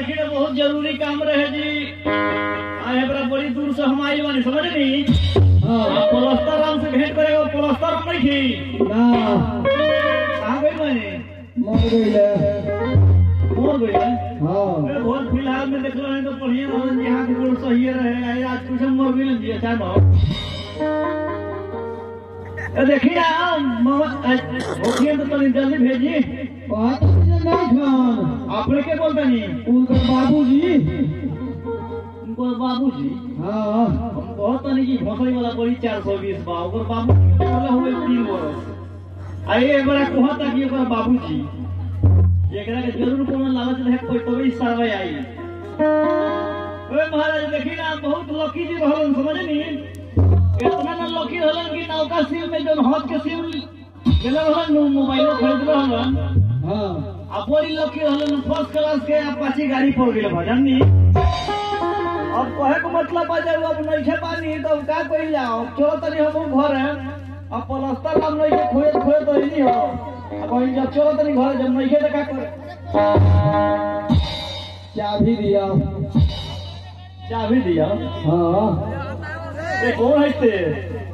देखिए बहुत जरूरी काम रहे जी। आए बड़ा बड़ी दूर से हम आई बानी समझ नहीं। पलस्तर राम से भेंट करेगा पलस्तर हम नहीं थी ना कहाँ गई मैंने मर गईले मोर गई है। हां बहुत फिलहाल में देख रहे हैं तो बढ़िया रहन जी हाथ गोड़ सही रहे आज कुछ मर गई जी अचानक। देखिए मामा ओखिए तो तनी जल्दी भेजी बात नहीं खान आपने क्या बोलता नहीं उनका बाबूजी उनको बाबूजी हां हम बहुत तनी की भोसड़ी वाला बड़ी 420 बा ओकर बाबू वाला हुए 3 वर्ष आए एक बार कहता कि ओकर बाबूजी एकरा के जरूर कोनो लालच रहे कोई तबे सर्वे आई। ओए महाराज देखी ना बहुत लकी जी रहलन समझ नहीं इतना ना लकी रहलन कि नौका सिम में जब हाथ के सिम गेल रहलन मोबाइल खरीद रहलन। हां अब बड़ी लकी रहलन फर्स्ट क्लास के अपाची गाड़ी पड़ गेल भजनी। अब कहे को मतलब आ जाए अब नहीं छे पानी तो का कइल जाओ चलो तनी हम घर है अब पलस्तर हम नहीं के खोए खोए तो ही नहीं हो अब जब चलो तनी घर जब नहीं के तो का करे चाबी दिया चाबी दिया। हां ए कौन है ते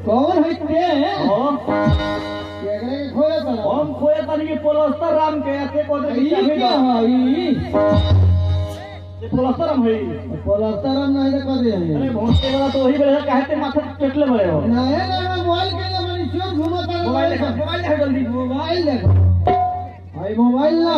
कौन है ते हां केकरे के खोए तो हम खोए तनी के पलस्तर राम के ते को दे चाबी क्या दो है ये पलस्तर हम है पलस्तर नहीं कर दे अरे भोंसले वाला तो वही बड़े काहे ते माथा चटले बड़े हो नहीं ना मोबाइल के लिए मैंने चोर घूमा मोबाइल देखो जल्दी मोबाइल देखो भाई मोबाइल ना